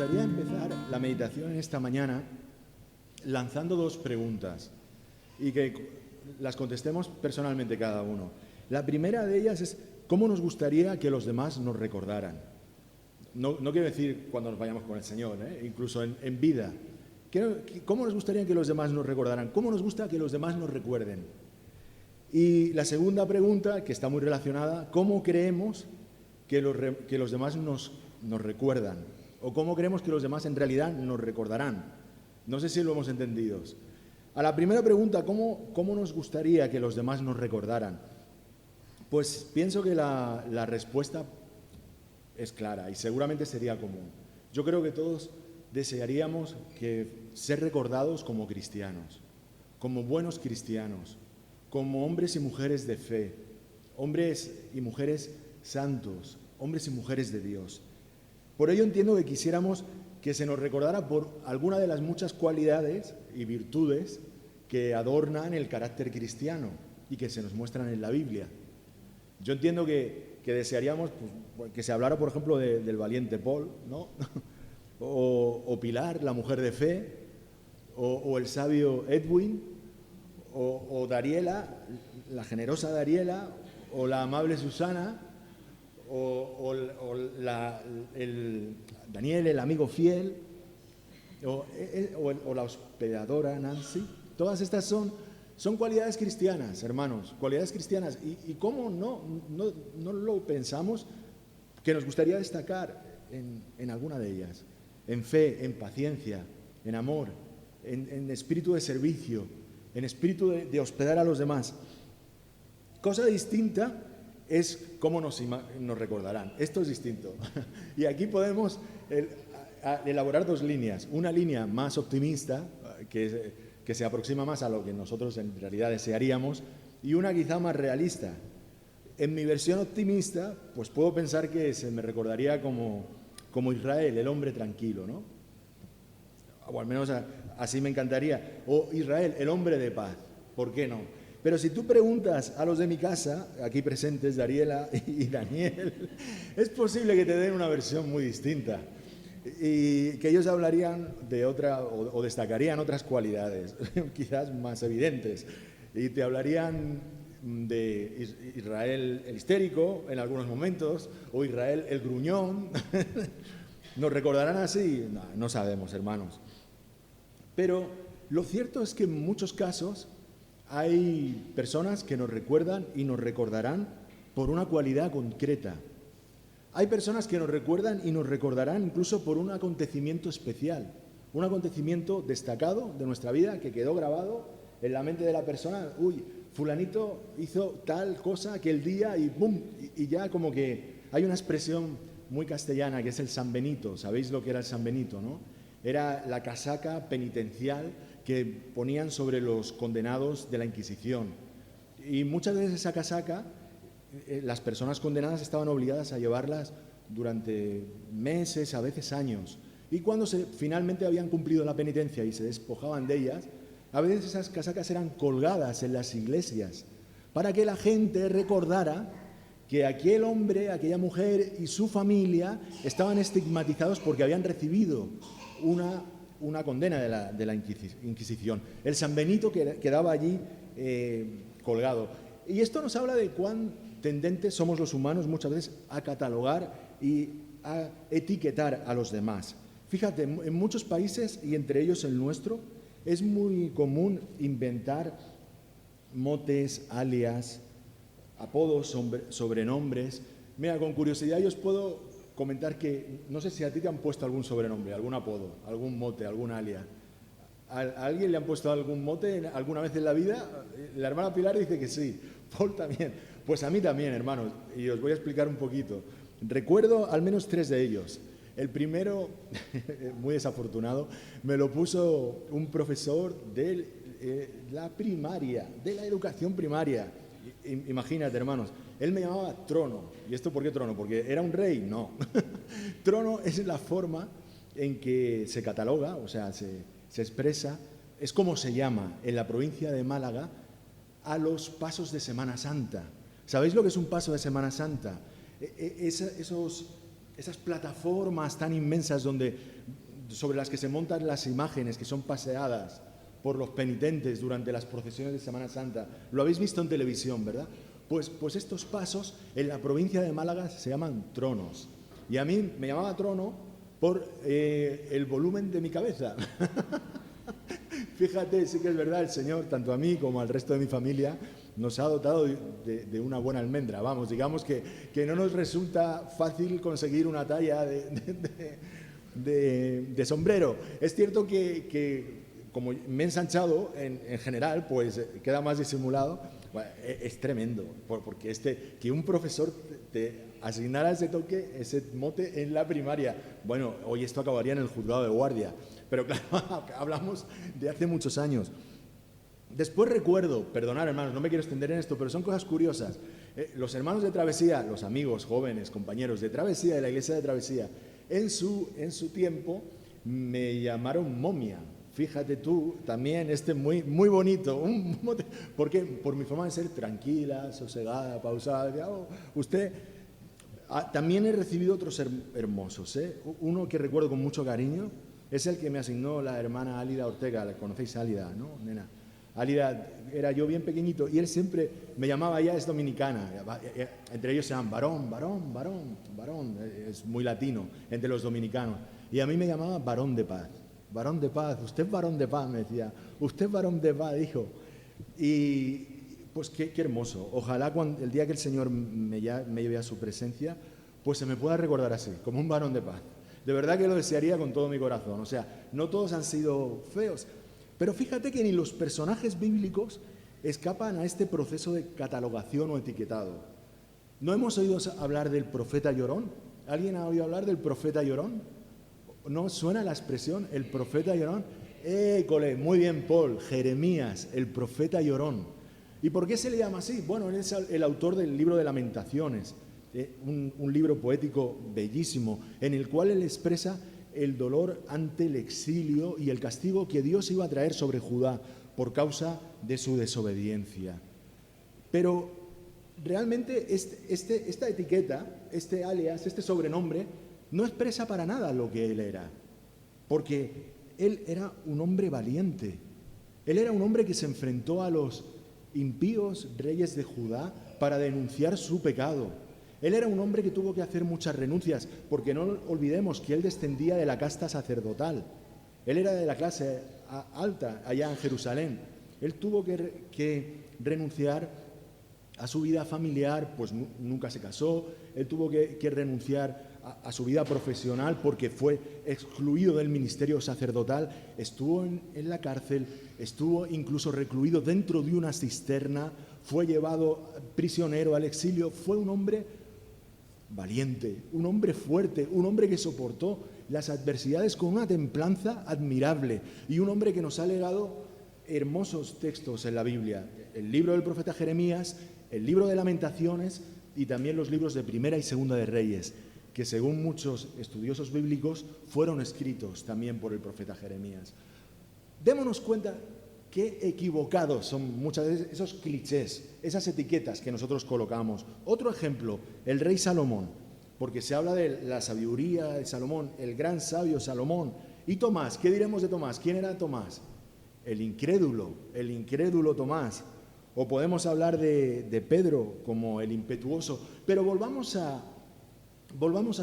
gustaría empezar la meditación en esta mañana lanzando dos preguntas y que las contestemos personalmente cada uno. La primera de ellas es, ¿cómo nos gustaría que los demás nos recordaran? No quiero decir cuando nos vayamos con el Señor, incluso en vida. ¿Cómo nos gustaría que los demás nos recordaran? ¿Cómo nos gusta que los demás nos recuerden? Y la segunda pregunta, que está muy relacionada, ¿cómo creemos que los demás nos recuerdan? ¿O cómo creemos que los demás en realidad nos recordarán? No sé si lo hemos entendido. A la primera pregunta, ¿cómo nos gustaría que los demás nos recordaran? Pues pienso que la respuesta es clara y seguramente sería común. Yo creo que todos desearíamos ser recordados como cristianos, como buenos cristianos, como hombres y mujeres de fe, hombres y mujeres santos, hombres y mujeres de Dios. Por ello entiendo que quisiéramos que se nos recordara por alguna de las muchas cualidades y virtudes que adornan el carácter cristiano y que se nos muestran en la Biblia. Yo entiendo que desearíamos que se hablara, por ejemplo, del valiente Paul, ¿no? o Pilar, la mujer de fe, o el sabio Edwin, o Dariela, la generosa Dariela, o la amable Susana, o Daniel, el amigo fiel, o la hospedadora Nancy. Todas estas son cualidades cristianas, hermanos, cualidades cristianas. ¿Y cómo no lo pensamos que nos gustaría destacar en alguna de ellas? En fe, en paciencia, en amor, en espíritu de servicio, en espíritu de hospedar a los demás. Cosa distinta es cómo nos recordarán. Esto es distinto. Y aquí podemos elaborar dos líneas. Una línea más optimista, que se aproxima más a lo que nosotros en realidad desearíamos, y una quizá más realista. En mi versión optimista, pues puedo pensar que se me recordaría como Israel, el hombre tranquilo, ¿no? O al menos así me encantaría. O Israel, el hombre de paz. ¿Por qué no? Pero si tú preguntas a los de mi casa, aquí presentes, Dariela y Daniel, es posible que te den una versión muy distinta y que ellos hablarían de otra o destacarían otras cualidades, quizás más evidentes, y te hablarían de Israel el histérico en algunos momentos, o Israel el gruñón. ¿Nos recordarán así? No sabemos, hermanos. Pero lo cierto es que en muchos casos hay personas que nos recuerdan y nos recordarán por una cualidad concreta. Hay personas que nos recuerdan y nos recordarán incluso por un acontecimiento especial, un acontecimiento destacado de nuestra vida que quedó grabado en la mente de la persona. Uy, fulanito hizo tal cosa aquel día y ¡bum! Y ya como que hay una expresión muy castellana que es el San Benito. ¿Sabéis lo que era el San Benito, no? Era la casaca penitencial que ponían sobre los condenados de la Inquisición. Y muchas veces esa casaca, las personas condenadas estaban obligadas a llevarlas durante meses, a veces años. Y cuando finalmente habían cumplido la penitencia y se despojaban de ellas, a veces esas casacas eran colgadas en las iglesias para que la gente recordara que aquel hombre, aquella mujer y su familia estaban estigmatizados porque habían recibido una condena de la Inquisición. El San Benito quedaba allí colgado. Y esto nos habla de cuán tendentes somos los humanos muchas veces a catalogar y a etiquetar a los demás. Fíjate, en muchos países, y entre ellos el nuestro, es muy común inventar motes, alias, apodos, sobrenombres. Mira, con curiosidad yo os puedo comentar que, no sé si a ti te han puesto algún sobrenombre, algún apodo, algún mote, algún alias. ¿A alguien le han puesto algún mote alguna vez en la vida? La hermana Pilar dice que sí, Paul también. Pues a mí también, hermanos, y os voy a explicar un poquito. Recuerdo al menos 3 de ellos. El primero, muy desafortunado, me lo puso un profesor de la primaria, de la educación primaria. Imagínate, hermanos, él me llamaba Trono. ¿Y esto por qué Trono? ¿Porque era un rey? No. Trono es la forma en que se cataloga, o sea, se expresa, es como se llama en la provincia de Málaga a los pasos de Semana Santa. ¿Sabéis lo que es un paso de Semana Santa? Esos esas plataformas tan inmensas sobre las que se montan las imágenes que son paseadas por los penitentes durante las procesiones de Semana Santa. Lo habéis visto en televisión, ¿verdad? Pues estos pasos en la provincia de Málaga se llaman tronos. Y a mí me llamaba trono por el volumen de mi cabeza. Fíjate, sí que es verdad, el Señor, tanto a mí como al resto de mi familia, nos ha dotado de una buena almendra. Vamos, digamos que no nos resulta fácil conseguir una talla de sombrero. Es cierto que como me he ensanchado en general, pues queda más disimulado. Bueno, es tremendo, porque que un profesor te asignara ese toque, ese mote en la primaria. Bueno, hoy esto acabaría en el juzgado de guardia, pero claro, hablamos de hace muchos años. Después recuerdo, perdonad hermanos, no me quiero extender en esto, pero son cosas curiosas. Los hermanos de Travesía, los amigos, jóvenes, compañeros de Travesía, de la iglesia de Travesía, en su tiempo me llamaron momia. Fíjate tú, también muy, muy bonito, porque por mi forma de ser tranquila, sosegada, pausada. Usted, también he recibido otros hermosos. Uno que recuerdo con mucho cariño es el que me asignó la hermana Álida Ortega. ¿La conocéis, Álida, no, nena? Álida, era yo bien pequeñito y él siempre me llamaba, ella es dominicana, entre ellos se llaman varón, es muy latino, entre los dominicanos. Y a mí me llamaba varón de paz. Varón de paz, usted es varón de paz, me decía. Usted es varón de paz, hijo. Y pues qué hermoso. Ojalá el día que el Señor me lleve a su presencia, pues se me pueda recordar así, como un varón de paz. De verdad que lo desearía con todo mi corazón. O sea, no todos han sido feos, pero fíjate que ni los personajes bíblicos escapan a este proceso de catalogación o etiquetado. ¿No hemos oído hablar del profeta llorón? ¿Alguien ha oído hablar del profeta llorón? ¿No suena la expresión, el profeta llorón? Cole, muy bien, Paul, Jeremías, el profeta llorón. ¿Y por qué se le llama así? Bueno, él es el autor del libro de Lamentaciones, un libro poético bellísimo, en el cual él expresa el dolor ante el exilio y el castigo que Dios iba a traer sobre Judá por causa de su desobediencia. Pero realmente esta etiqueta, este alias, este sobrenombre, no expresa para nada lo que él era, porque él era un hombre valiente. Él era un hombre que se enfrentó a los impíos reyes de Judá para denunciar su pecado. Él era un hombre que tuvo que hacer muchas renuncias, porque no olvidemos que él descendía de la casta sacerdotal. Él era de la clase alta allá en Jerusalén. Él tuvo que renunciar a su vida familiar, pues nunca se casó. Él tuvo que renunciar a su vida profesional porque fue excluido del ministerio sacerdotal, estuvo en la cárcel, estuvo incluso recluido dentro de una cisterna, fue llevado prisionero al exilio. Fue un hombre valiente, un hombre fuerte, un hombre que soportó las adversidades con una templanza admirable y un hombre que nos ha legado hermosos textos en la Biblia. El libro del profeta Jeremías, el libro de Lamentaciones y también los libros de Primera y Segunda de Reyes, que según muchos estudiosos bíblicos fueron escritos también por el profeta Jeremías. Démonos cuenta qué equivocados son muchas veces esos clichés, esas etiquetas que nosotros colocamos. Otro ejemplo, el rey Salomón, porque se habla de la sabiduría de Salomón, el gran sabio Salomón. Y Tomás, ¿qué diremos de Tomás? ¿Quién era Tomás? El incrédulo Tomás. O podemos hablar de Pedro como el impetuoso. Pero volvamos a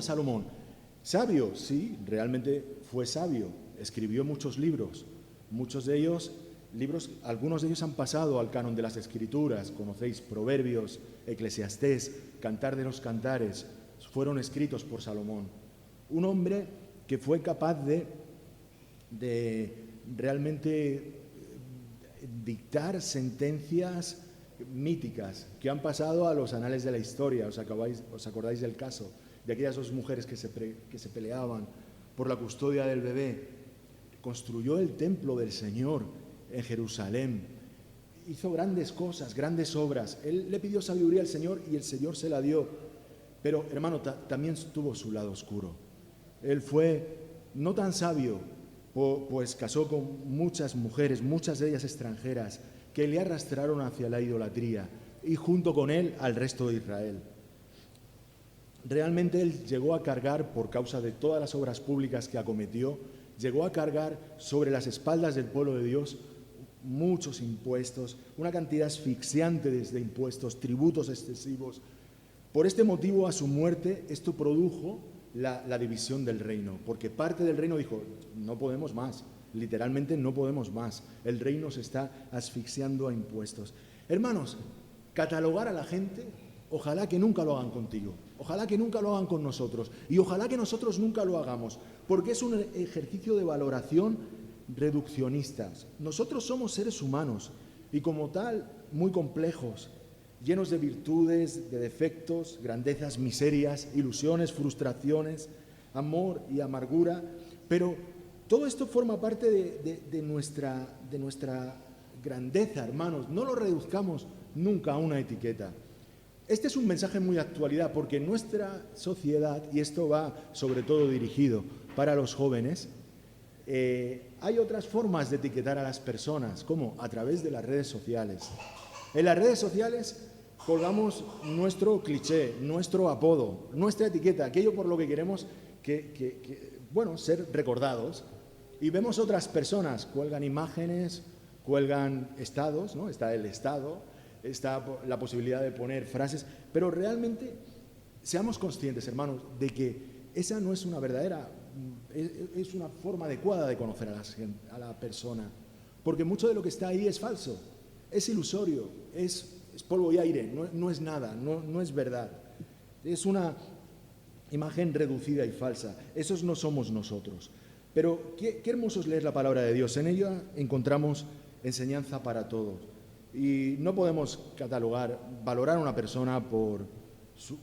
Salomón. Sabio, sí, realmente fue sabio. Escribió muchos libros. Muchos de ellos, algunos de ellos han pasado al canon de las Escrituras. Conocéis Proverbios, Eclesiastés, Cantar de los Cantares. Fueron escritos por Salomón. Un hombre que fue capaz de realmente dictar sentencias míticas que han pasado a los anales de la historia. ¿Os acordáis del caso de aquellas dos mujeres que se peleaban por la custodia del bebé? Construyó el templo del Señor en Jerusalén, hizo grandes cosas, grandes obras. Él le pidió sabiduría al Señor y el Señor se la dio. Pero, hermano, también tuvo su lado oscuro. Él fue no tan sabio, pues casó con muchas mujeres, muchas de ellas extranjeras, que le arrastraron hacia la idolatría y junto con él al resto de Israel. realmente él llegó a cargar, por causa de todas las obras públicas que acometió, llegó a cargar sobre las espaldas del pueblo de Dios muchos impuestos, una cantidad asfixiante de impuestos, tributos excesivos. Por este motivo, a su muerte, esto produjo la división del reino, porque parte del reino dijo, no podemos más, literalmente no podemos más, el reino se está asfixiando a impuestos. Hermanos, catalogar a la gente, ojalá que nunca lo hagan contigo, ojalá que nunca lo hagan con nosotros y ojalá que nosotros nunca lo hagamos, porque es un ejercicio de valoración reduccionistas. Nosotros somos seres humanos y como tal muy complejos, llenos de virtudes, de defectos, grandezas, miserias, ilusiones, frustraciones, amor y amargura, pero todo esto forma parte de nuestra grandeza, hermanos. No lo reduzcamos nunca a una etiqueta. Este es un mensaje muy de actualidad porque en nuestra sociedad, y esto va sobre todo dirigido para los jóvenes, hay otras formas de etiquetar a las personas, como a través de las redes sociales. En las redes sociales colgamos nuestro cliché, nuestro apodo, nuestra etiqueta, aquello por lo que queremos ser recordados. Y vemos otras personas, cuelgan imágenes, cuelgan estados, ¿no? Está el estado, está la posibilidad de poner frases, pero realmente seamos conscientes, hermanos, de que esa no es una verdadera, es una forma adecuada de conocer a la persona, porque mucho de lo que está ahí es falso, es ilusorio, es polvo y aire, no es nada, no es verdad, es una imagen reducida y falsa. Esos no somos nosotros. Pero qué hermoso es leer la palabra de Dios. En ella encontramos enseñanza para todos. Y no podemos valorar a una persona por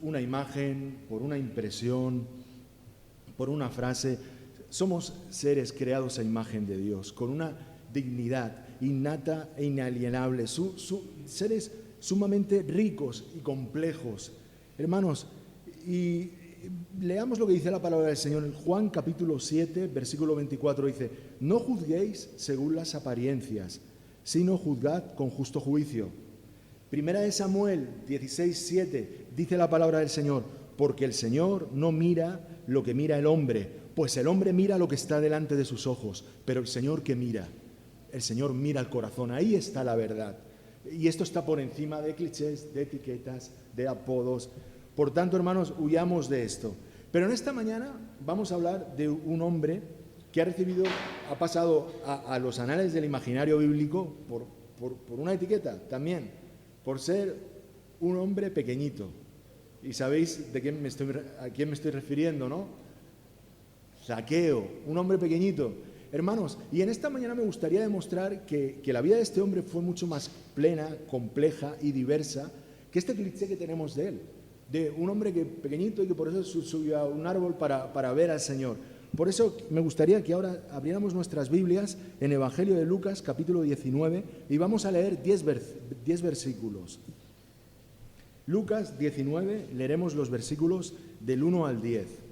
una imagen, por una impresión, por una frase. Somos seres creados a imagen de Dios, con una dignidad innata e inalienable. Seres sumamente ricos y complejos. Hermanos, y leamos lo que dice la palabra del Señor en Juan capítulo 7, versículo 24, dice, no juzguéis según las apariencias, sino juzgad con justo juicio. Primera de Samuel 16, 7, dice la palabra del Señor, porque el Señor no mira lo que mira el hombre, pues el hombre mira lo que está delante de sus ojos, pero el Señor ¿qué mira? El Señor mira el corazón, ahí está la verdad. Y esto está por encima de clichés, de etiquetas, de apodos. Por tanto, hermanos, huyamos de esto. Pero en esta mañana vamos a hablar de un hombre que ha pasado a los anales del imaginario bíblico por una etiqueta también, por ser un hombre pequeñito. Y sabéis a quién me estoy refiriendo, ¿no? Zaqueo, un hombre pequeñito. Hermanos, y en esta mañana me gustaría demostrar que la vida de este hombre fue mucho más plena, compleja y diversa que este cliché que tenemos de él. De un hombre pequeñito y que por eso subió a un árbol para ver al Señor. Por eso me gustaría que ahora abriéramos nuestras Biblias en Evangelio de Lucas, capítulo 19, y vamos a leer 10 versículos. Lucas 19, leeremos los versículos del 1 al 10.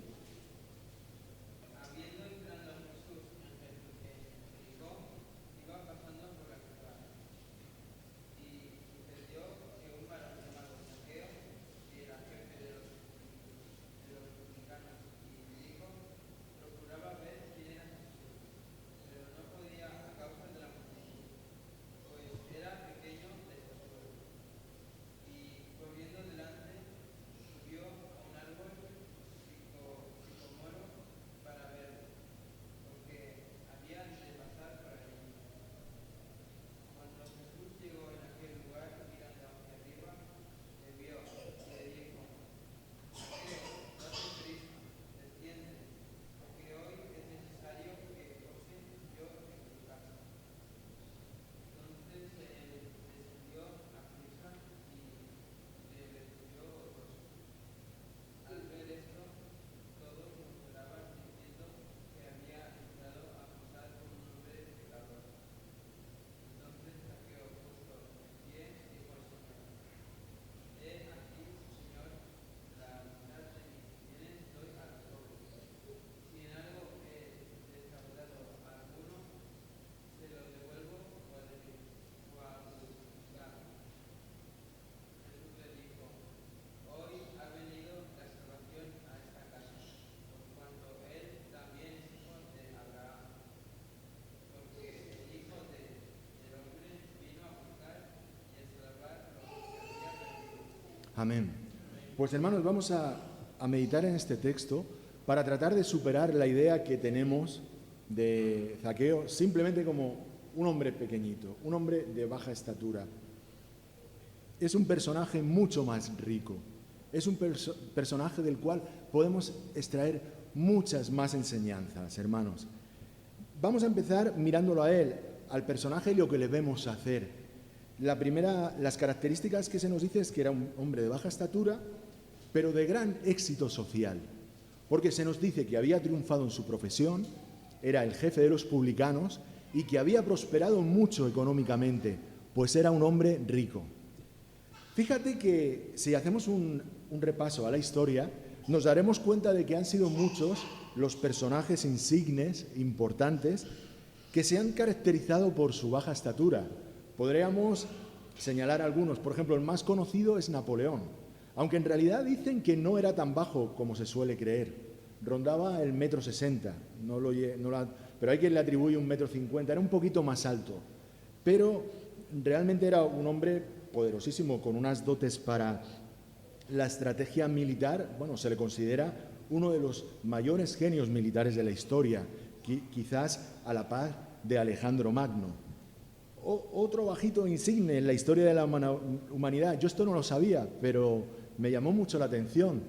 Amén. Pues hermanos, vamos a meditar en este texto para tratar de superar la idea que tenemos de Zaqueo simplemente como un hombre pequeñito, un hombre de baja estatura. Es un personaje mucho más rico, es un personaje del cual podemos extraer muchas más enseñanzas, hermanos. Vamos a empezar mirándolo a él, al personaje y lo que le vemos hacer. Las características que se nos dice es que era un hombre de baja estatura, pero de gran éxito social, porque se nos dice que había triunfado en su profesión, era el jefe de los publicanos y que había prosperado mucho económicamente, pues era un hombre rico. Fíjate que si hacemos un repaso a la historia, nos daremos cuenta de que han sido muchos los personajes insignes, importantes, que se han caracterizado por su baja estatura. Podríamos señalar algunos. Por ejemplo, el más conocido es Napoleón, aunque en realidad dicen que no era tan bajo como se suele creer. Rondaba el 1,60 m, pero hay quien le atribuye 1,50 m, era un poquito más alto. Pero realmente era un hombre poderosísimo, con unas dotes para la estrategia militar. Bueno, se le considera uno de los mayores genios militares de la historia, quizás a la par de Alejandro Magno. Otro bajito insigne en la historia de la humanidad, yo esto no lo sabía, pero me llamó mucho la atención,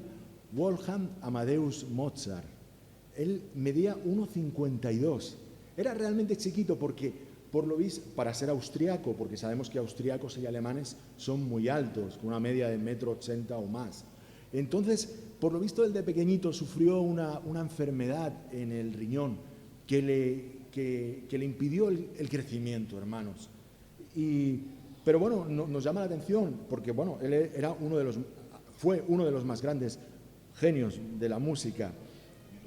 Wolfgang Amadeus Mozart. Él medía 1,52 m. Era realmente chiquito porque, por lo visto, para ser austriaco, porque sabemos que austriacos y alemanes son muy altos, con una media de 1,80 m o más. Entonces, por lo visto, él de pequeñito sufrió una enfermedad en el riñón que le impidió el crecimiento, hermanos. Pero bueno, nos llama la atención porque, bueno, él fue uno de los más grandes genios de la música,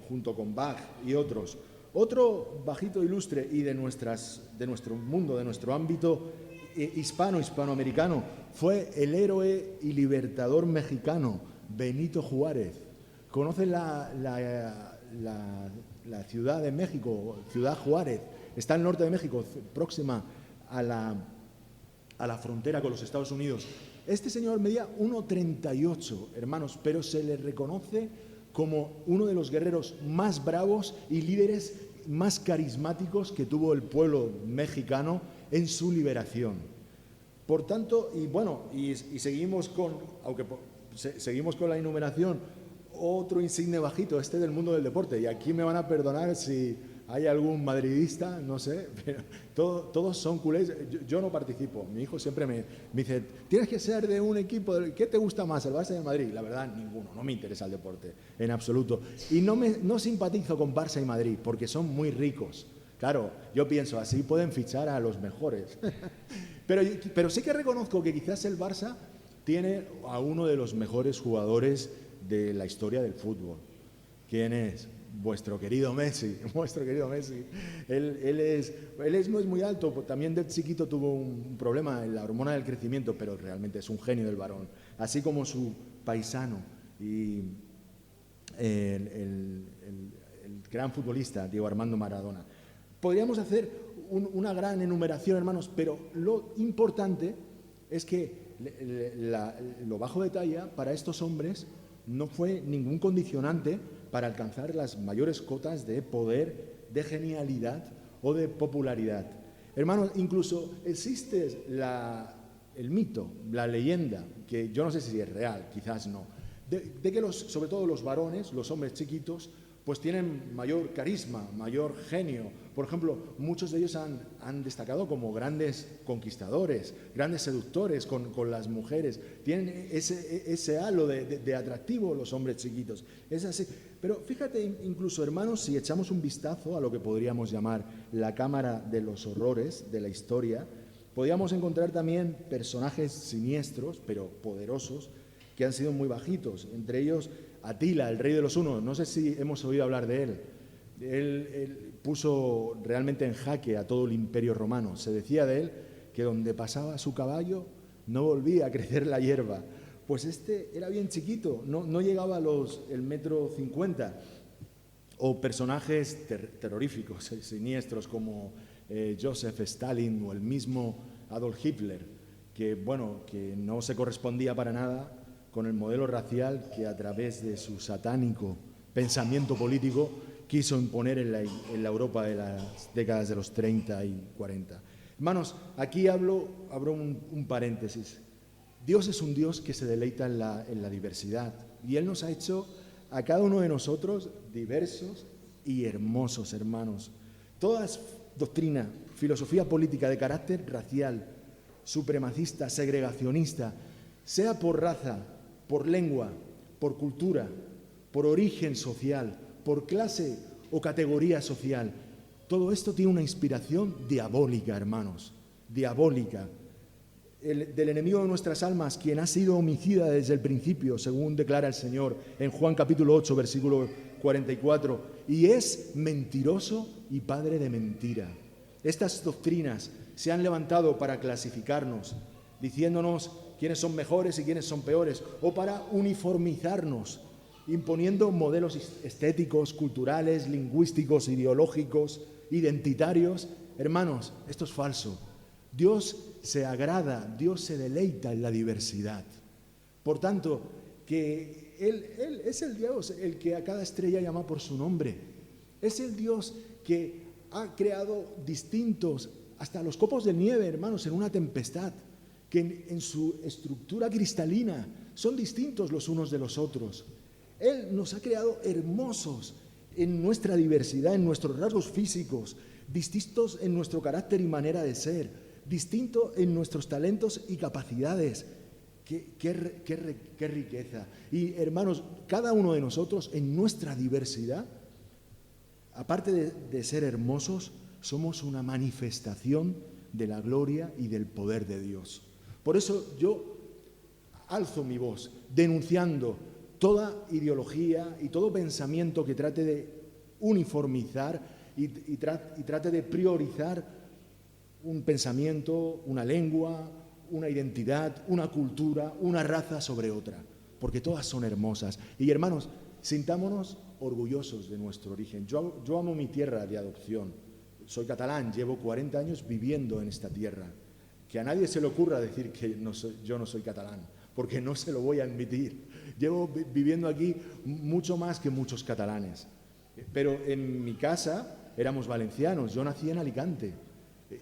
junto con Bach y otros. Otro bajito ilustre y de nuestro mundo, de nuestro ámbito hispanoamericano, fue el héroe y libertador mexicano Benito Juárez. ¿Conocen la Ciudad de México, Ciudad Juárez? Está al norte de México, próxima a la frontera con los Estados Unidos. Este señor medía 1,38 m, hermanos, pero se le reconoce como uno de los guerreros más bravos y líderes más carismáticos que tuvo el pueblo mexicano en su liberación. Por tanto, seguimos con la enumeración, otro insigne bajito, este del mundo del deporte, y aquí me van a perdonar si hay algún madridista, no sé, pero todos son culés. Yo no participo. Mi hijo siempre me dice, tienes que ser de un equipo, ¿qué te gusta más, el Barça y el Madrid? La verdad, ninguno, no me interesa el deporte, en absoluto. Y no simpatizo con Barça y Madrid, porque son muy ricos. Claro, yo pienso, así pueden fichar a los mejores. Pero sí que reconozco que quizás el Barça tiene a uno de los mejores jugadores de la historia del fútbol. ¿Quién es? Vuestro querido Messi. Él no es muy alto, también de chiquito tuvo un problema en la hormona del crecimiento, pero realmente es un genio del varón, así como su paisano y el gran futbolista Diego Armando Maradona. Podríamos hacer una gran enumeración, hermanos, pero lo importante es que lo bajo de talla para estos hombres no fue ningún condicionante para alcanzar las mayores cotas de poder, de genialidad o de popularidad. Hermanos, incluso existe el mito, la leyenda, que yo no sé si es real, quizás no, de que sobre todo los varones, los hombres chiquitos, pues tienen mayor carisma, mayor genio. Por ejemplo, muchos de ellos han destacado como grandes conquistadores, grandes seductores con las mujeres. Tienen ese halo de atractivo los hombres chiquitos. Es así. Pero fíjate, incluso, hermanos, si echamos un vistazo a lo que podríamos llamar la cámara de los horrores de la historia, podríamos encontrar también personajes siniestros, pero poderosos, que han sido muy bajitos. Entre ellos, Atila, el rey de los hunos. No sé si hemos oído hablar de él. Él puso realmente en jaque a todo el imperio romano. Se decía de él que donde pasaba su caballo no volvía a crecer la hierba. Pues este era bien chiquito, no llegaba a el 1,50 m. O personajes terroríficos, siniestros, como Joseph Stalin o el mismo Adolf Hitler, que no se correspondía para nada con el modelo racial que a través de su satánico pensamiento político quiso imponer en la Europa de las décadas de los 30 y 40. Hermanos, aquí abro un paréntesis. Dios es un Dios que se deleita en la diversidad, y Él nos ha hecho a cada uno de nosotros diversos y hermosos, hermanos. Toda doctrina, filosofía política de carácter racial, supremacista, segregacionista, sea por raza, por lengua, por cultura, por origen social, por clase o categoría social, todo esto tiene una inspiración diabólica, hermanos, diabólica. Del enemigo de nuestras almas, quien ha sido homicida desde el principio, según declara el Señor en Juan capítulo 8, versículo 44, y es mentiroso y padre de mentira. Estas doctrinas se han levantado para clasificarnos, diciéndonos quiénes son mejores y quiénes son peores, o para uniformizarnos, imponiendo modelos estéticos, culturales, lingüísticos, ideológicos, identitarios. Hermanos, esto es falso. Dios se agrada, Dios se deleita en la diversidad. Por tanto, que Él es el Dios el que a cada estrella llama por su nombre. Es el Dios que ha creado distintos, hasta los copos de nieve, hermanos, en una tempestad, que en su estructura cristalina son distintos los unos de los otros. Él nos ha creado hermosos en nuestra diversidad, en nuestros rasgos físicos, distintos en nuestro carácter y manera de ser, distinto en nuestros talentos y capacidades. Qué riqueza. Y hermanos, cada uno de nosotros en nuestra diversidad, aparte de ser hermosos, somos una manifestación de la gloria y del poder de Dios. Por eso yo alzo mi voz denunciando toda ideología y todo pensamiento que trate de uniformizar y trate de priorizar un pensamiento, una lengua, una identidad, una cultura, una raza sobre otra, porque todas son hermosas. Y hermanos, sintámonos orgullosos de nuestro origen. Yo amo mi tierra de adopción, soy catalán, llevo 40 años viviendo en esta tierra. Que a nadie se le ocurra decir que yo no soy catalán, porque no se lo voy a admitir. Llevo viviendo aquí mucho más que muchos catalanes. Pero en mi casa éramos valencianos, yo nací en Alicante.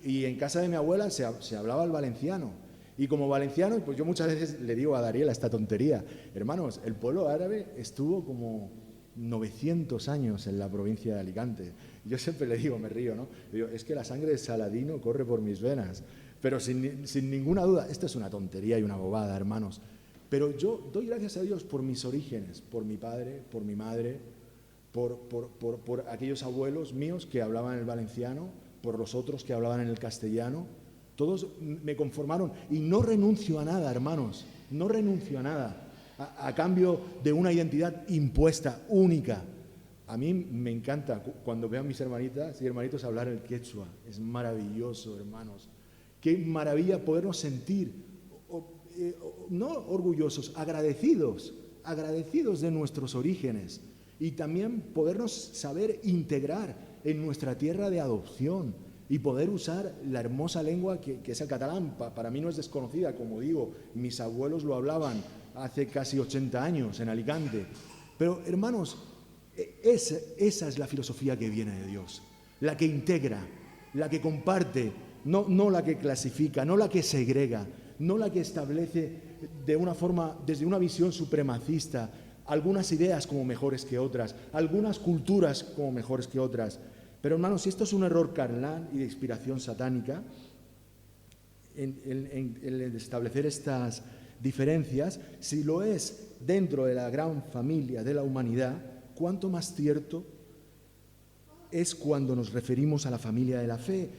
Y en casa de mi abuela se hablaba el valenciano. Y como valenciano, pues yo muchas veces le digo a Dariela esta tontería. Hermanos, el pueblo árabe estuvo como 900 años en la provincia de Alicante. Y yo siempre le digo, me río, ¿no? Le digo, es que la sangre de Saladino corre por mis venas. Pero sin ninguna duda, esto es una tontería y una bobada, hermanos. Pero yo doy gracias a Dios por mis orígenes, por mi padre, por mi madre, por aquellos abuelos míos que hablaban el valenciano, por los otros que hablaban en el castellano. Todos me conformaron y no renuncio a nada, hermanos, no renuncio a nada a cambio de una identidad impuesta, única. A mí me encanta cuando veo a mis hermanitas y hermanitos hablar el quechua. Es maravilloso, hermanos. Qué maravilla podernos sentir, no orgullosos, agradecidos de nuestros orígenes, y también podernos saber integrar en nuestra tierra de adopción y poder usar la hermosa lengua que es el catalán. Para mí no es desconocida, como digo, mis abuelos lo hablaban hace casi 80 años en Alicante. Pero hermanos, esa es la filosofía que viene de Dios, la que integra, la que comparte, no la que clasifica, no la que segrega, no la que establece de una forma, desde una visión supremacista, algunas ideas como mejores que otras, algunas culturas como mejores que otras. Pero hermanos, si esto es un error carnal y de inspiración satánica, en establecer estas diferencias, si lo es dentro de la gran familia de la humanidad, cuánto más cierto es cuando nos referimos a la familia de la fe,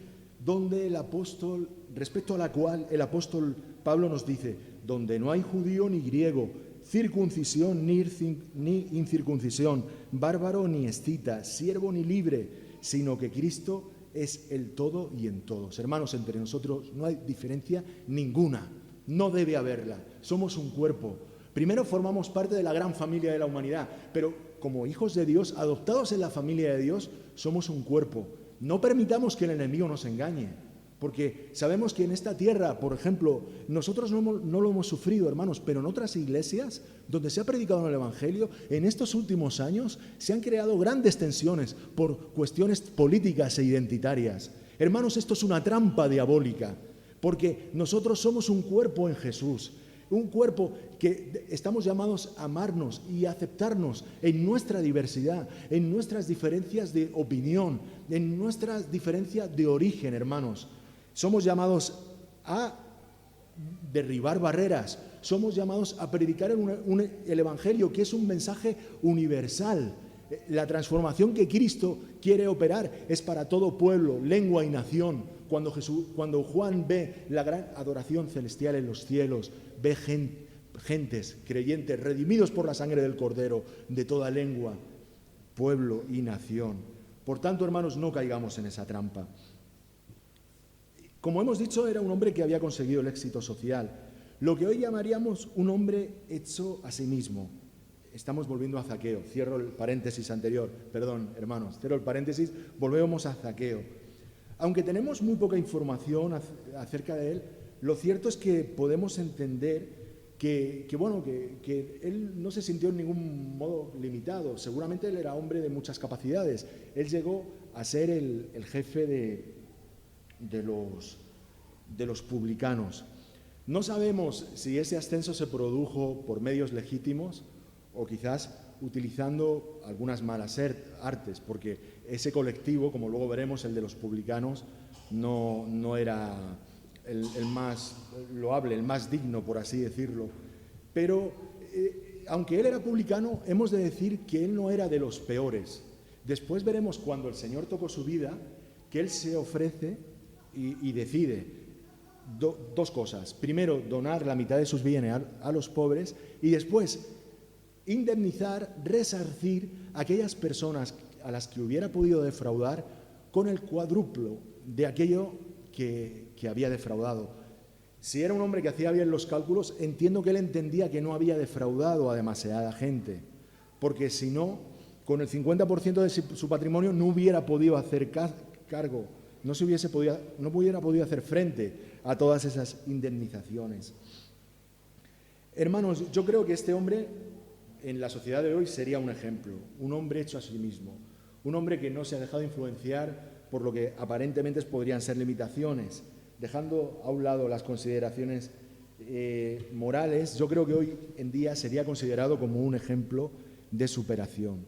donde el apóstol, respecto a la cual el apóstol Pablo nos dice, donde no hay judío ni griego, circuncisión ni incircuncisión, bárbaro ni escita, siervo ni libre, sino que Cristo es el todo y en todos. Hermanos, entre nosotros no hay diferencia ninguna, no debe haberla. Somos un cuerpo. Primero formamos parte de la gran familia de la humanidad, pero como hijos de Dios, adoptados en la familia de Dios, somos un cuerpo. No permitamos que el enemigo nos engañe. Porque sabemos que en esta tierra, por ejemplo, nosotros no lo hemos sufrido, hermanos, pero en otras iglesias donde se ha predicado el Evangelio, en estos últimos años se han creado grandes tensiones por cuestiones políticas e identitarias. Hermanos, esto es una trampa diabólica, porque nosotros somos un cuerpo en Jesús, un cuerpo que estamos llamados a amarnos y aceptarnos en nuestra diversidad, en nuestras diferencias de opinión, en nuestras diferencias de origen, hermanos. Somos llamados a derribar barreras, somos llamados a predicar el Evangelio, que es un mensaje universal. La transformación que Cristo quiere operar es para todo pueblo, lengua y nación. Cuando Juan ve la gran adoración celestial en los cielos, ve gentes creyentes, redimidos por la sangre del Cordero, de toda lengua, pueblo y nación. Por tanto, hermanos, no caigamos en esa trampa. Como hemos dicho, era un hombre que había conseguido el éxito social, lo que hoy llamaríamos un hombre hecho a sí mismo. Estamos volviendo a Zaqueo. Cierro el paréntesis anterior. Perdón, hermanos, cierro el paréntesis, volvemos a Zaqueo. Aunque tenemos muy poca información acerca de él, lo cierto es que podemos entender que él no se sintió en ningún modo limitado. Seguramente él era hombre de muchas capacidades. Él llegó a ser el jefe de los publicanos. No sabemos si ese ascenso se produjo por medios legítimos o quizás utilizando algunas malas artes, porque ese colectivo, como luego veremos, el de los publicanos, no era el más loable, el más digno, por así decirlo. Pero aunque él era publicano, hemos de decir que él no era de los peores. Después veremos, cuando el Señor tocó su vida, que él se ofrece y decide dos cosas. Primero, donar la mitad de sus bienes a los pobres, y después indemnizar, resarcir a aquellas personas a las que hubiera podido defraudar con el cuádruplo de aquello que había defraudado. Si era un hombre que hacía bien los cálculos, entiendo que él entendía que no había defraudado a demasiada gente, porque si no, con el 50% de su patrimonio no hubiera podido hacer cargo, no hubiera podido hacer frente a todas esas indemnizaciones. Hermanos, yo creo que este hombre en la sociedad de hoy sería un ejemplo, un hombre hecho a sí mismo, un hombre que no se ha dejado influenciar por lo que aparentemente podrían ser limitaciones, dejando a un lado las consideraciones morales. Yo creo que hoy en día sería considerado como un ejemplo de superación.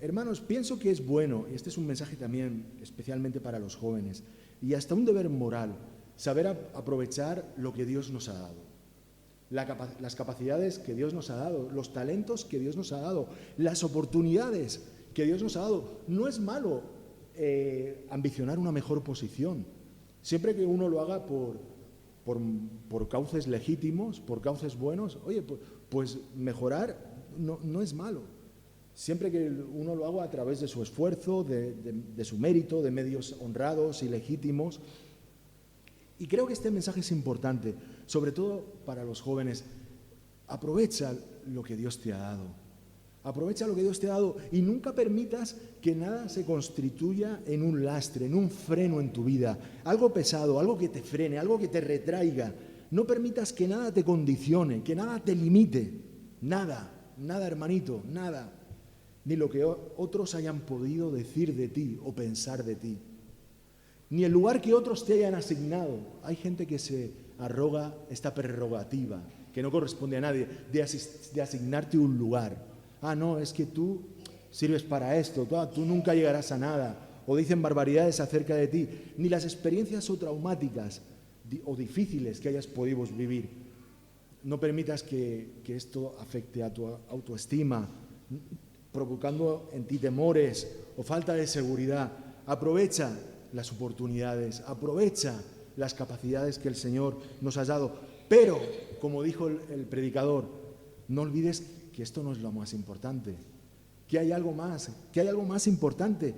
Hermanos, pienso que es bueno, y este es un mensaje también especialmente para los jóvenes, y hasta un deber moral, saber aprovechar lo que Dios nos ha dado. Las capacidades que Dios nos ha dado, los talentos que Dios nos ha dado, las oportunidades que Dios nos ha dado. No es malo ambicionar una mejor posición, siempre que uno lo haga por cauces legítimos, por cauces buenos. Oye, pues mejorar no es malo, siempre que uno lo haga a través de su esfuerzo, de su mérito, de medios honrados y legítimos. Y creo que este mensaje es importante, sobre todo para los jóvenes. Aprovecha lo que Dios te ha dado. Aprovecha lo que Dios te ha dado y nunca permitas que nada se constituya en un lastre, en un freno en tu vida, algo pesado, algo que te frene, algo que te retraiga. No permitas que nada te condicione, que nada te limite. Nada, hermanito, nada. Ni lo que otros hayan podido decir de ti o pensar de ti, ni el lugar que otros te hayan asignado. Hay gente que se arroga esta prerrogativa, que no corresponde a nadie, de asignarte un lugar. Ah, no, es que tú sirves para esto, tú nunca llegarás a nada, o dicen barbaridades acerca de ti, ni las experiencias o traumáticas o difíciles que hayas podido vivir. No permitas que esto afecte a tu autoestima, provocando en ti temores o falta de seguridad. Aprovecha las oportunidades, aprovecha las capacidades que el Señor nos ha dado. Pero, como dijo el predicador, no olvides que esto no es lo más importante, que hay algo más importante.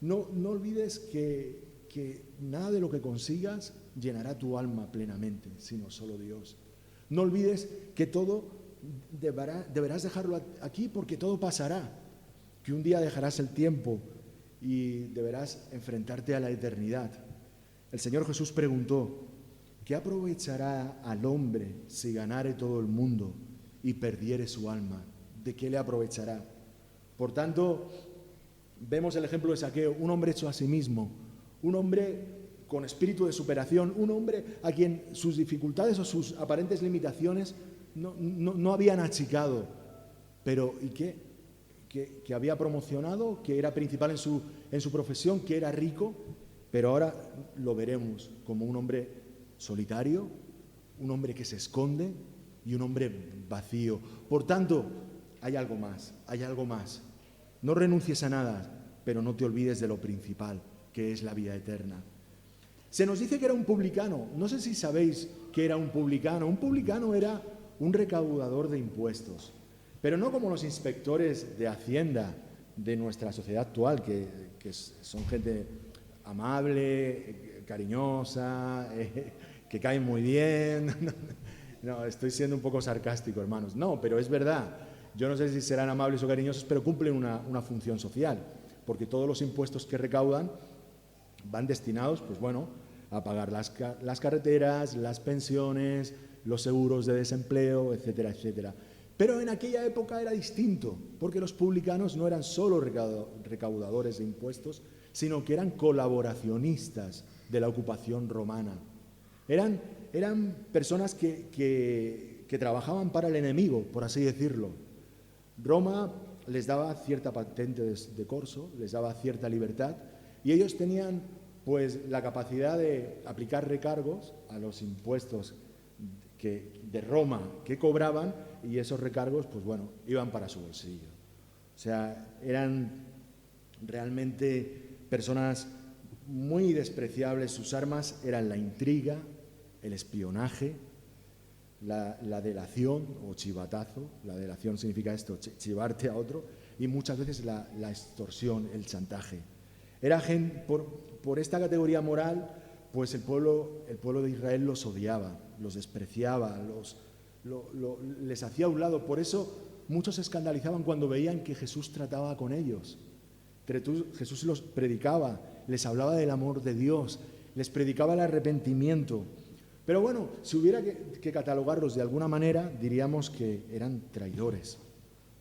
No olvides que nada de lo que consigas llenará tu alma plenamente, sino solo Dios. No olvides que todo deberás dejarlo aquí, porque todo pasará, que un día dejarás el tiempo y deberás enfrentarte a la eternidad. el Señor Jesús preguntó: ¿qué aprovechará al hombre si ganare todo el mundo y perdiere su alma? ¿De qué le aprovechará? Por tanto, vemos el ejemplo de Zaqueo, un hombre hecho a sí mismo, un hombre con espíritu de superación, un hombre a quien sus dificultades o sus aparentes limitaciones no habían achicado, pero ¿y qué? Que había promocionado, que era principal en su profesión, que era rico, pero ahora lo veremos como un hombre solitario, un hombre que se esconde y un hombre vacío. Por tanto, hay algo más, hay algo más. No renuncies a nada, pero no te olvides de lo principal, que es la vida eterna. Se nos dice que era un publicano. No sé si sabéis que era un publicano. Un publicano era un recaudador de impuestos, pero no como los inspectores de Hacienda de nuestra sociedad actual, que son gente amable, cariñosa, que cae muy bien. No, estoy siendo un poco sarcástico, hermanos. No, pero es verdad. Yo no sé si serán amables o cariñosos, pero cumplen una función social, porque todos los impuestos que recaudan van destinados, pues bueno, a pagar las carreteras, las pensiones, los seguros de desempleo, etcétera, etcétera. Pero en aquella época era distinto, porque los publicanos no eran solo recaudadores de impuestos, sino que eran colaboracionistas de la ocupación romana. Eran personas que trabajaban para el enemigo, por así decirlo. Roma les daba cierta patente de corso, les daba cierta libertad, y ellos tenían pues la capacidad de aplicar recargos a los impuestos de Roma que cobraban, y esos recargos pues bueno, iban para su bolsillo. O sea, eran realmente personas muy despreciables. Sus armas eran la intriga, el espionaje, la delación o chivatazo. La delación significa esto, chivarte a otro, y muchas veces la extorsión, el chantaje. Era gente, por esta categoría moral, pues el pueblo de Israel los odiaba, los despreciaba, les hacía a un lado. Por eso muchos se escandalizaban cuando veían que Jesús trataba con ellos. Jesús los predicaba, les hablaba del amor de Dios, les predicaba el arrepentimiento. Pero bueno, si hubiera que catalogarlos de alguna manera, diríamos que eran traidores,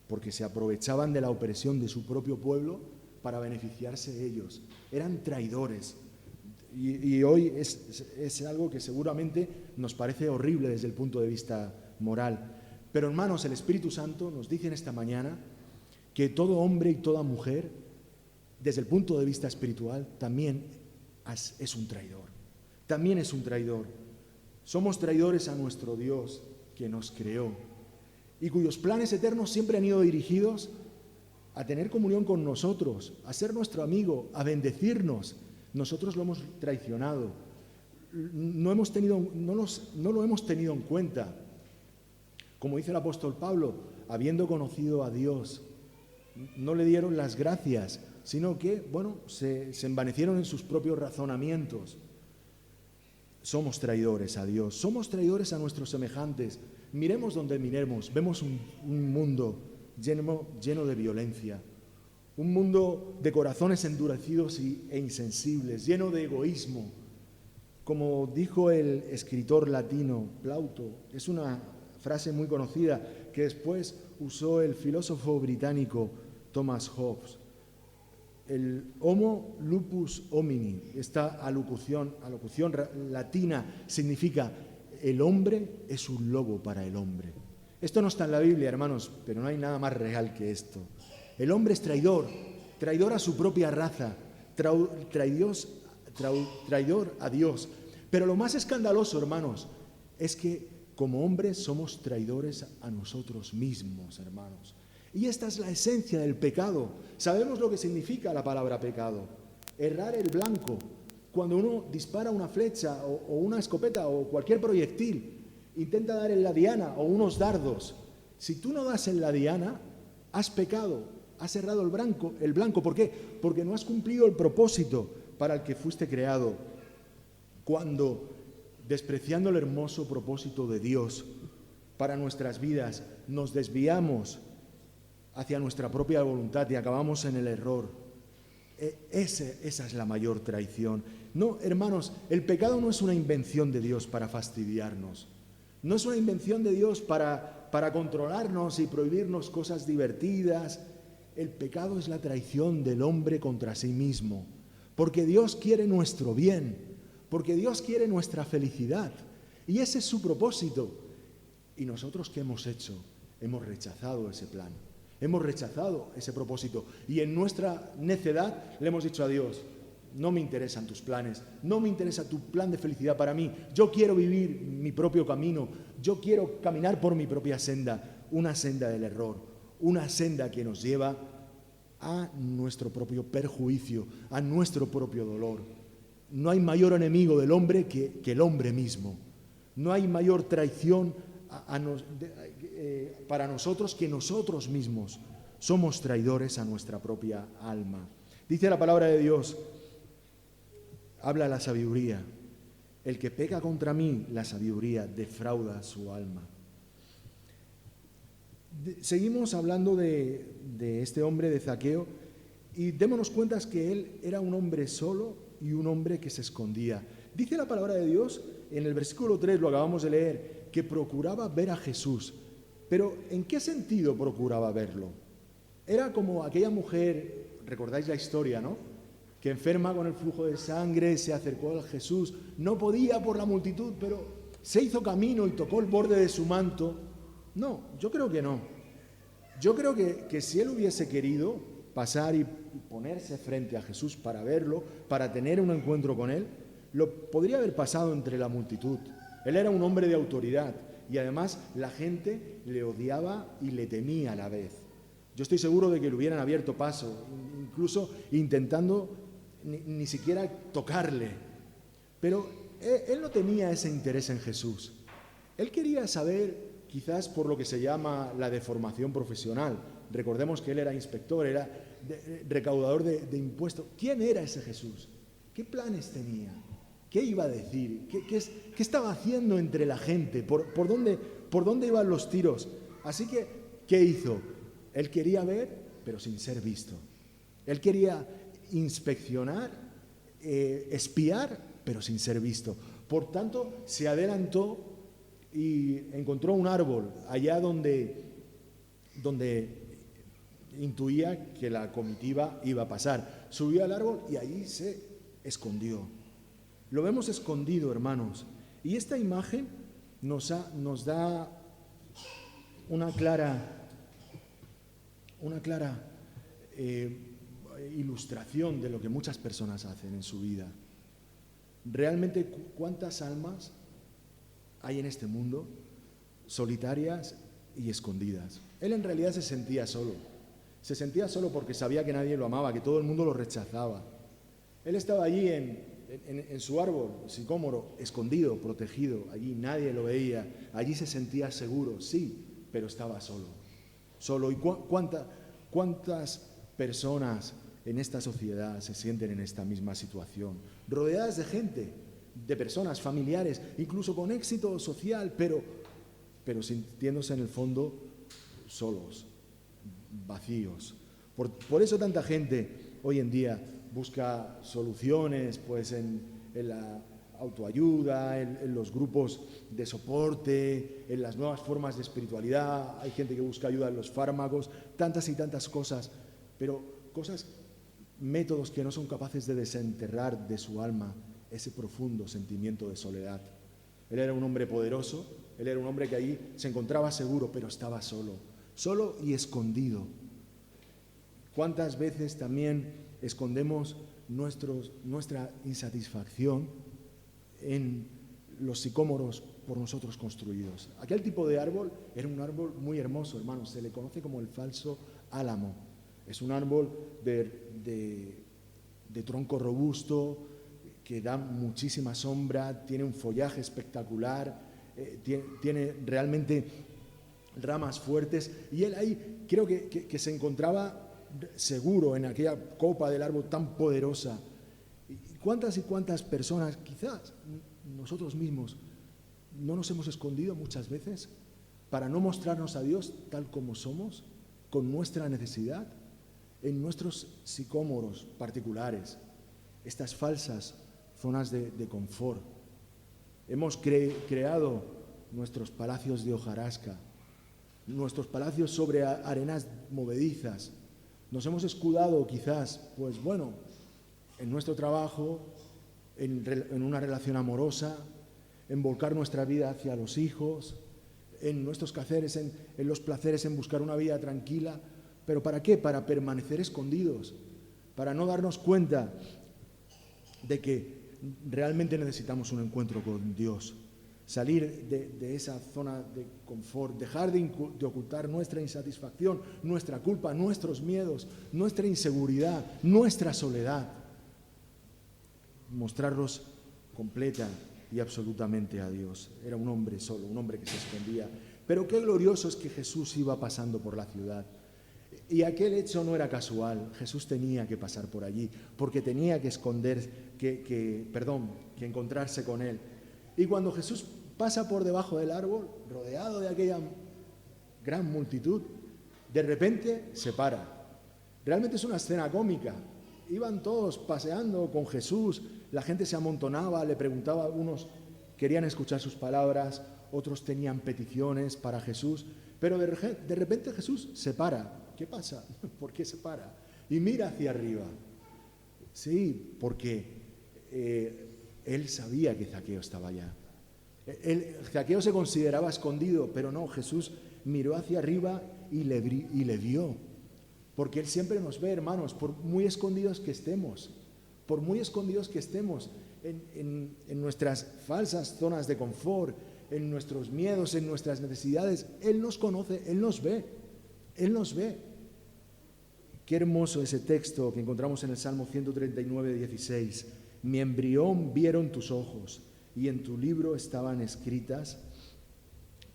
porque se aprovechaban de la opresión de su propio pueblo para beneficiarse ellos. Eran traidores. Y hoy es algo que seguramente nos parece horrible desde el punto de vista moral. Pero hermanos, el Espíritu Santo nos dice en esta mañana que todo hombre y toda mujer, desde el punto de vista espiritual, también es un traidor. También es un traidor. Somos traidores a nuestro Dios que nos creó y cuyos planes eternos siempre han ido dirigidos a tener comunión con nosotros, a ser nuestro amigo, a bendecirnos. Nosotros lo hemos traicionado, no lo hemos tenido en cuenta. Como dice el apóstol Pablo, habiendo conocido a Dios, no le dieron las gracias, sino que, bueno, se envanecieron en sus propios razonamientos. Somos traidores a Dios, somos traidores a nuestros semejantes. Miremos donde miremos, vemos un mundo lleno de violencia, un mundo de corazones endurecidos e insensibles, lleno de egoísmo. Como dijo el escritor latino Plauto, es una frase muy conocida que después usó el filósofo británico Thomas Hobbes. El homo lupus homini, esta alocución latina significa el hombre es un lobo para el hombre. Esto no está en la Biblia, hermanos, pero no hay nada más real que esto. El hombre es traidor a su propia raza, traidor a Dios. Pero lo más escandaloso, hermanos, es que como hombres somos traidores a nosotros mismos, hermanos. Y esta es la esencia del pecado. Sabemos lo que significa la palabra pecado. Errar el blanco. Cuando uno dispara una flecha o una escopeta o cualquier proyectil, intenta dar en la diana o unos dardos. Si tú no das en la diana, has pecado, has errado el blanco. ¿Por qué? Porque no has cumplido el propósito para el que fuiste creado. Cuando, despreciando el hermoso propósito de Dios para nuestras vidas, nos desviamos hacia nuestra propia voluntad y acabamos en el error. Esa es la mayor traición. No, hermanos, el pecado no es una invención de Dios para fastidiarnos. No es una invención de Dios para controlarnos y prohibirnos cosas divertidas. El pecado es la traición del hombre contra sí mismo. Porque Dios quiere nuestro bien. Porque Dios quiere nuestra felicidad. Y ese es su propósito. ¿Y nosotros qué hemos hecho? Hemos rechazado ese plan. Hemos rechazado ese propósito. Y en nuestra necedad le hemos dicho a Dios: no me interesan tus planes, no me interesa tu plan de felicidad para mí. Yo quiero vivir mi propio camino, yo quiero caminar por mi propia senda, una senda del error, una senda que nos lleva a nuestro propio perjuicio, a nuestro propio dolor. No hay mayor enemigo del hombre que el hombre mismo. No hay mayor traición para nosotros que nosotros mismos. Somos traidores a nuestra propia alma. Dice la palabra de Dios, habla la sabiduría. El que peca contra mí, la sabiduría, defrauda su alma. Seguimos hablando de este hombre, de Zaqueo, y démonos cuenta que él era un hombre solo y un hombre que se escondía. Dice la palabra de Dios, en el versículo 3, lo acabamos de leer, que procuraba ver a Jesús. Pero ¿en qué sentido procuraba verlo? Era como aquella mujer, recordáis la historia, ¿no?, que enferma con el flujo de sangre, se acercó a Jesús, no podía por la multitud, pero se hizo camino y tocó el borde de su manto. No, yo creo que no. Yo creo que si él hubiese querido pasar y ponerse frente a Jesús para verlo, para tener un encuentro con él, lo podría haber pasado entre la multitud. Él era un hombre de autoridad y además la gente le odiaba y le temía a la vez. Yo estoy seguro de que le hubieran abierto paso, incluso intentando ni siquiera tocarle. Pero él no tenía ese interés en Jesús. Él quería saber, quizás por lo que se llama la deformación profesional. Recordemos que él era inspector, era recaudador de impuestos. ¿Quién era ese Jesús? ¿Qué planes tenía? ¿Qué iba a decir? ¿Qué estaba haciendo entre la gente? ¿Por dónde iban los tiros? Así que, ¿qué hizo? Él quería ver, pero sin ser visto. Él quería inspeccionar, espiar, pero sin ser visto. Por tanto, se adelantó y encontró un árbol allá donde intuía que la comitiva iba a pasar. Subió al árbol y allí se escondió. Lo vemos escondido, hermanos. Y esta imagen nos da una clara ilustración de lo que muchas personas hacen en su vida. Realmente, ¿cuántas almas hay en este mundo solitarias y escondidas? Él en realidad se sentía solo. Se sentía solo porque sabía que nadie lo amaba, que todo el mundo lo rechazaba. Él estaba allí en su árbol, sicómoro, escondido, protegido. Allí nadie lo veía. Allí se sentía seguro, sí, pero estaba solo. Solo. ¿Y cuántas personas en esta sociedad se sienten en esta misma situación? Rodeadas de gente, de personas, familiares, incluso con éxito social, pero sintiéndose en el fondo solos, vacíos. Por eso tanta gente hoy en día busca soluciones pues en la autoayuda, en los grupos de soporte, en las nuevas formas de espiritualidad. Hay gente que busca ayuda en los fármacos, tantas y tantas cosas, pero métodos que no son capaces de desenterrar de su alma ese profundo sentimiento de soledad. Él era un hombre poderoso, él era un hombre que allí se encontraba seguro, pero estaba solo y escondido. ¿Cuántas veces también escondemos nuestra insatisfacción en los sicómoros por nosotros construidos? Aquel tipo de árbol era un árbol muy hermoso, hermanos, se le conoce como el falso álamo. Es un árbol de tronco robusto, que da muchísima sombra, tiene un follaje espectacular, tiene realmente ramas fuertes, y él ahí creo que se encontraba seguro en aquella copa del árbol tan poderosa. ¿Y cuántas y cuántas personas, quizás nosotros mismos, no nos hemos escondido muchas veces para no mostrarnos a Dios tal como somos, con nuestra necesidad? en nuestros sicómoros particulares, estas falsas zonas de confort. Hemos creado nuestros palacios de hojarasca, nuestros palacios sobre arenas movedizas. Nos hemos escudado quizás, pues bueno, en nuestro trabajo, en una relación amorosa, en volcar nuestra vida hacia los hijos, en nuestros quehaceres, en los placeres, en buscar una vida tranquila. ¿Pero para qué? Para permanecer escondidos, para no darnos cuenta de que realmente necesitamos un encuentro con Dios. Salir de esa zona de confort, dejar de ocultar nuestra insatisfacción, nuestra culpa, nuestros miedos, nuestra inseguridad, nuestra soledad. Mostrarlos completa y absolutamente a Dios. Era un hombre solo, un hombre que se escondía. Pero qué glorioso es que Jesús iba pasando por la ciudad. Y aquel hecho no era casual. Jesús tenía que pasar por allí, porque tenía que que encontrarse con él. Y cuando Jesús pasa por debajo del árbol, rodeado de aquella gran multitud, de repente se para. Realmente es una escena cómica. Iban todos paseando con Jesús, la gente se amontonaba, le preguntaba, unos querían escuchar sus palabras, otros tenían peticiones para Jesús, pero de repente Jesús se para. ¿Qué pasa? ¿Por qué se para? Y mira hacia arriba. Sí, porque él sabía que Zaqueo estaba allá. Zaqueo se consideraba escondido, pero no, Jesús miró hacia arriba y le vio. Porque Él siempre nos ve, hermanos, por muy escondidos que estemos, en nuestras falsas zonas de confort, en nuestros miedos, en nuestras necesidades. Él nos conoce, Él nos ve. Qué hermoso ese texto que encontramos en el Salmo 139, 16. Mi embrión vieron tus ojos, y en tu libro estaban escritas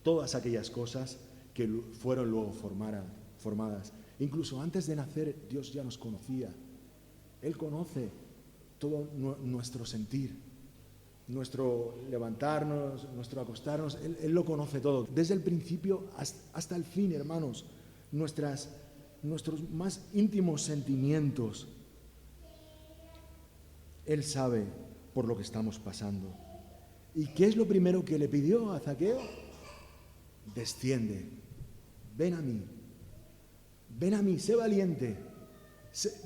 todas aquellas cosas que fueron luego formadas. Incluso antes de nacer, Dios ya nos conocía. Él conoce todo nuestro sentir, nuestro levantarnos, nuestro acostarnos. Él lo conoce todo, desde el principio hasta el fin, hermanos. Nuestros más íntimos sentimientos. Él sabe por lo que estamos pasando. ¿Y qué es lo primero que le pidió a Zaqueo? Desciende, ven a mí, sé valiente,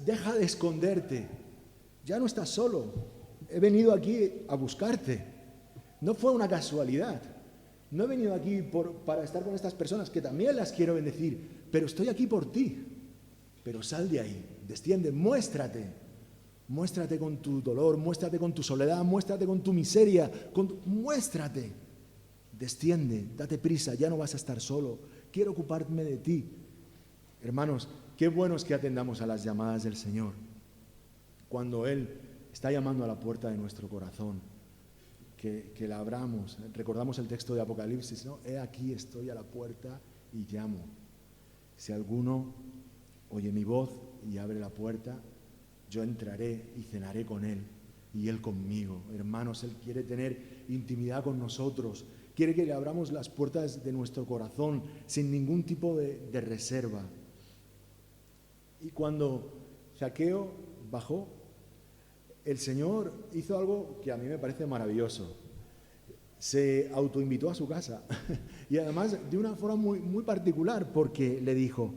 deja de esconderte, ya no estás solo, he venido aquí a buscarte. No fue una casualidad, no he venido aquí para estar con estas personas, que también las quiero bendecir, pero estoy aquí por ti. Pero sal de ahí, desciende, muéstrate con tu dolor, muéstrate con tu soledad, muéstrate con tu miseria, muéstrate, desciende, date prisa, ya no vas a estar solo, quiero ocuparme de ti. Hermanos, qué bueno es que atendamos a las llamadas del Señor, cuando Él está llamando a la puerta de nuestro corazón, que la abramos. Recordamos el texto de Apocalipsis, ¿no? He aquí, estoy a la puerta y llamo. Si alguno oye mi voz y abre la puerta, yo entraré y cenaré con Él y Él conmigo. Hermanos, Él quiere tener intimidad con nosotros, quiere que le abramos las puertas de nuestro corazón sin ningún tipo de reserva. Y cuando Zaqueo bajó, el Señor hizo algo que a mí me parece maravilloso. Se autoinvitó a su casa y además de una forma muy particular, porque le dijo: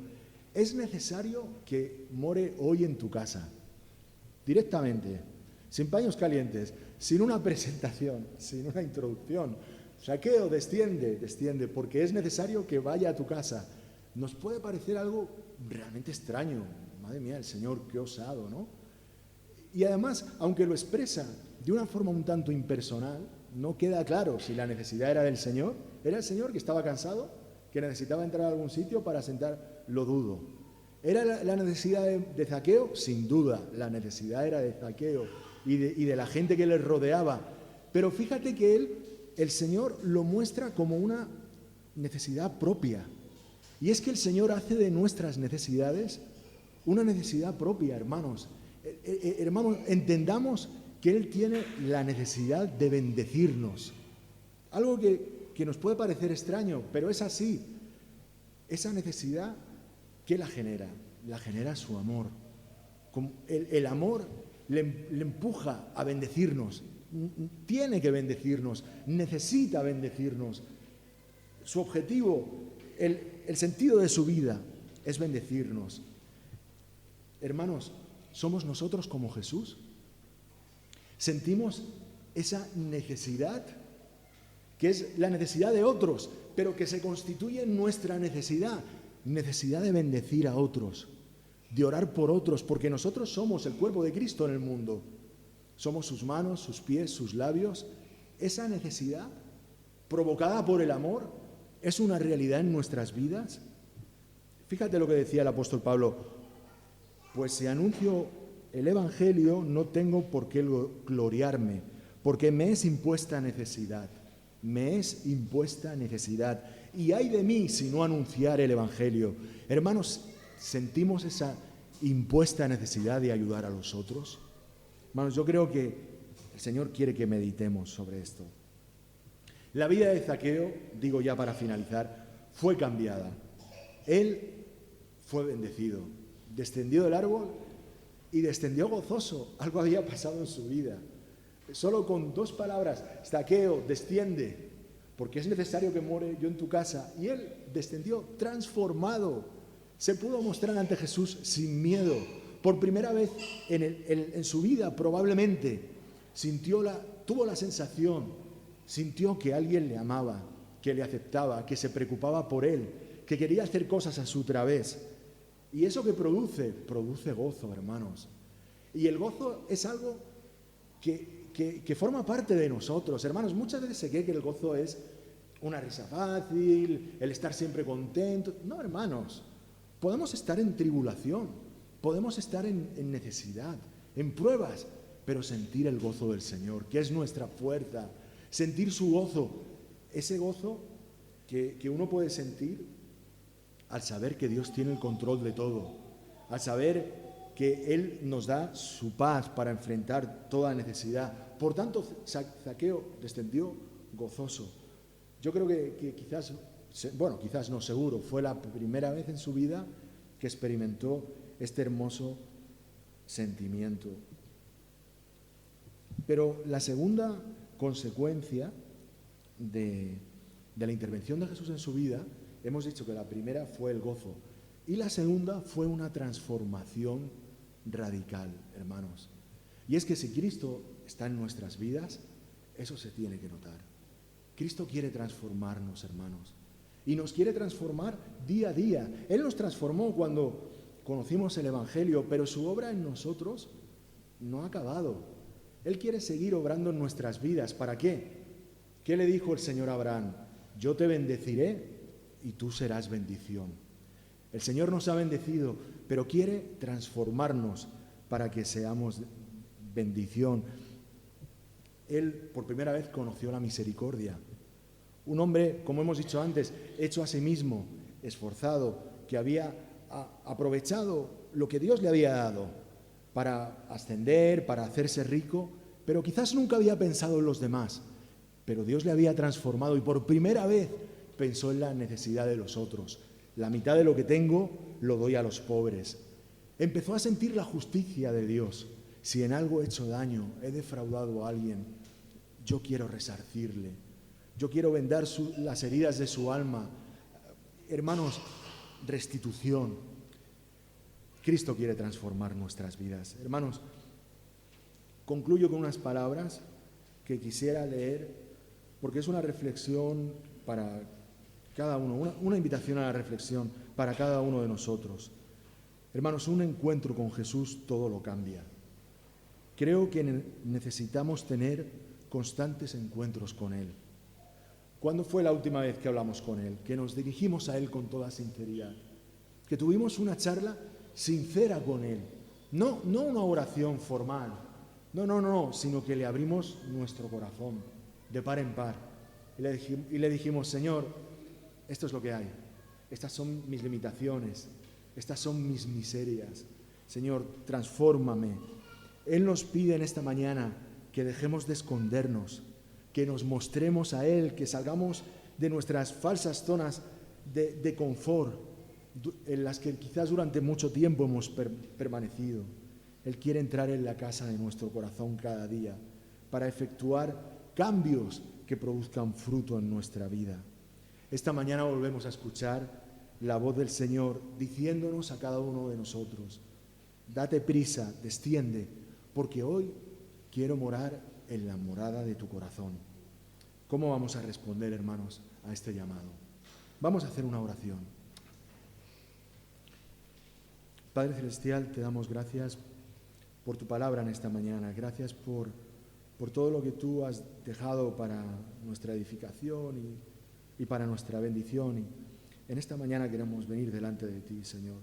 es necesario que more hoy en tu casa, directamente, sin paños calientes, sin una presentación, sin una introducción. Zaqueo, desciende, porque es necesario que vaya a tu casa. Nos puede parecer algo realmente extraño. Madre mía, el Señor, qué osado, ¿no? Y además, aunque lo expresa de una forma un tanto impersonal, no queda claro si la necesidad era del Señor. ¿Era el Señor que estaba cansado, que necesitaba entrar a algún sitio para sentar? Lo dudo. ¿Era la necesidad de Zaqueo? Sin duda, la necesidad era de Zaqueo y de la gente que le rodeaba. Pero fíjate que el Señor lo muestra como una necesidad propia. Y es que el Señor hace de nuestras necesidades una necesidad propia, hermanos. Hermanos, entendamos que Él tiene la necesidad de bendecirnos. Algo que nos puede parecer extraño, pero es así. Esa necesidad, ¿qué la genera? la genera su amor. El amor le empuja a bendecirnos, tiene que bendecirnos, necesita bendecirnos. Su objetivo, el sentido de su vida es bendecirnos. Hermanos, ¿somos nosotros como Jesús? ¿Sentimos esa necesidad, que es la necesidad de otros, pero que se constituye en nuestra necesidad de bendecir a otros, de orar por otros, porque nosotros somos el cuerpo de Cristo en el mundo? Somos sus manos, sus pies, sus labios. Esa necesidad provocada por el amor es una realidad en nuestras vidas. Fíjate lo que decía el apóstol Pablo: pues si anuncio el Evangelio no tengo por qué gloriarme, porque me es impuesta necesidad. Me es impuesta necesidad. Y ay de mí si no anunciar el Evangelio. Hermanos, ¿sentimos esa impuesta necesidad de ayudar a los otros? Hermanos, yo creo que el Señor quiere que meditemos sobre esto. La vida de Zaqueo, digo ya para finalizar, fue cambiada. Él fue bendecido, descendió del árbol y descendió gozoso. Algo había pasado en su vida. Solo con 2 palabras: Zaqueo, desciende, porque es necesario que more yo en tu casa. Y él descendió transformado. Se pudo mostrar ante Jesús sin miedo. Por primera vez en su vida probablemente tuvo la sensación, sintió que alguien le amaba, que le aceptaba, que se preocupaba por él, que quería hacer cosas a su través. Y eso que produce gozo, hermanos. Y el gozo es algo que forma parte de nosotros. Hermanos, muchas veces se cree que el gozo es una risa fácil, el estar siempre contento. No, hermanos, podemos estar en tribulación, podemos estar en necesidad, en pruebas, pero sentir el gozo del Señor, que es nuestra fuerza, sentir su gozo, ese gozo que uno puede sentir al saber que Dios tiene el control de todo, al saber que Él nos da su paz para enfrentar toda necesidad. Por tanto, Zaqueo descendió gozoso. Yo creo que quizás no, seguro, fue la primera vez en su vida que experimentó este hermoso sentimiento. Pero la segunda consecuencia de la intervención de Jesús en su vida, hemos dicho que la primera fue el gozo y la segunda fue una transformación radical, hermanos. Y es que si Cristo está en nuestras vidas, eso se tiene que notar. Cristo quiere transformarnos, hermanos, y nos quiere transformar día a día. Él nos transformó cuando conocimos el Evangelio, pero su obra en nosotros no ha acabado. Él quiere seguir obrando en nuestras vidas. ¿Para qué? ¿Qué le dijo el Señor a Abraham? Yo te bendeciré y tú serás bendición. El Señor nos ha bendecido, pero quiere transformarnos para que seamos bendición. Él por primera vez conoció la misericordia. Un hombre, como hemos dicho antes, hecho a sí mismo, esforzado, que había aprovechado lo que Dios le había dado para ascender, para hacerse rico, pero quizás nunca había pensado en los demás. Pero Dios le había transformado y por primera vez pensó en la necesidad de los otros. La mitad de lo que tengo lo doy a los pobres. Empezó a sentir la justicia de Dios. Si en algo he hecho daño, he defraudado a alguien, yo quiero resarcirle. Yo quiero vendar las heridas de su alma. Hermanos, restitución. Cristo quiere transformar nuestras vidas. Hermanos, concluyo con unas palabras que quisiera leer, porque es una reflexión para cada uno, una invitación a la reflexión para cada uno de nosotros. Hermanos, un encuentro con Jesús todo lo cambia. Creo que necesitamos tener constantes encuentros con Él. ¿Cuándo fue la última vez que hablamos con Él? Que nos dirigimos a Él con toda sinceridad. Que tuvimos una charla sincera con Él. No una oración formal. No, sino que le abrimos nuestro corazón de par en par. Y le dijimos, Señor, esto es lo que hay. Estas son mis limitaciones. Estas son mis miserias. Señor, transfórmame. Él nos pide en esta mañana que dejemos de escondernos, que nos mostremos a Él, que salgamos de nuestras falsas zonas de confort, en las que quizás durante mucho tiempo hemos permanecido. Él quiere entrar en la casa de nuestro corazón cada día para efectuar cambios que produzcan fruto en nuestra vida. Esta mañana volvemos a escuchar la voz del Señor diciéndonos a cada uno de nosotros: date prisa, desciende, porque hoy quiero morar en la morada de tu corazón. ¿Cómo vamos a responder, hermanos, a este llamado? Vamos a hacer una oración. Padre Celestial, te damos gracias por tu palabra en esta mañana. Gracias por todo lo que tú has dejado para nuestra edificación y para nuestra bendición. Y en esta mañana queremos venir delante de ti, Señor.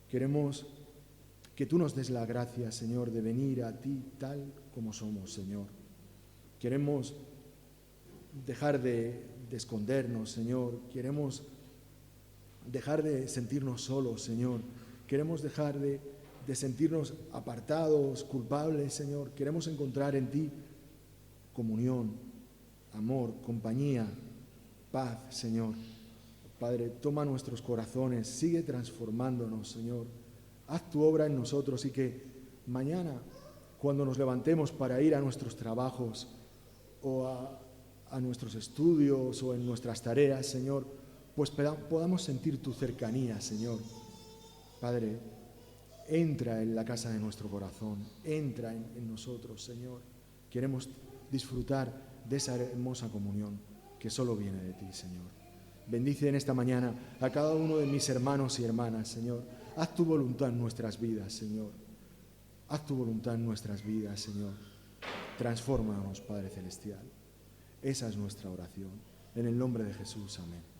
Queremos que tú nos des la gracia, Señor, de venir a ti tal como somos, Señor. Queremos dejar de escondernos, Señor. Queremos dejar de sentirnos solos, Señor. Queremos dejar de sentirnos apartados, culpables, Señor. Queremos encontrar en ti comunión, amor, compañía, paz, Señor. Padre, toma nuestros corazones, sigue transformándonos, Señor. Haz tu obra en nosotros y que mañana, cuando nos levantemos para ir a nuestros trabajos o a nuestros estudios o en nuestras tareas, Señor, pues podamos sentir tu cercanía, Señor. Padre, entra en la casa de nuestro corazón, entra en nosotros, Señor. Queremos disfrutar de esa hermosa comunión que solo viene de ti, Señor. Bendice en esta mañana a cada uno de mis hermanos y hermanas, Señor. Haz tu voluntad en nuestras vidas, Señor. Haz tu voluntad en nuestras vidas, Señor. Transfórmanos, Padre Celestial. Esa es nuestra oración. En el nombre de Jesús, amén.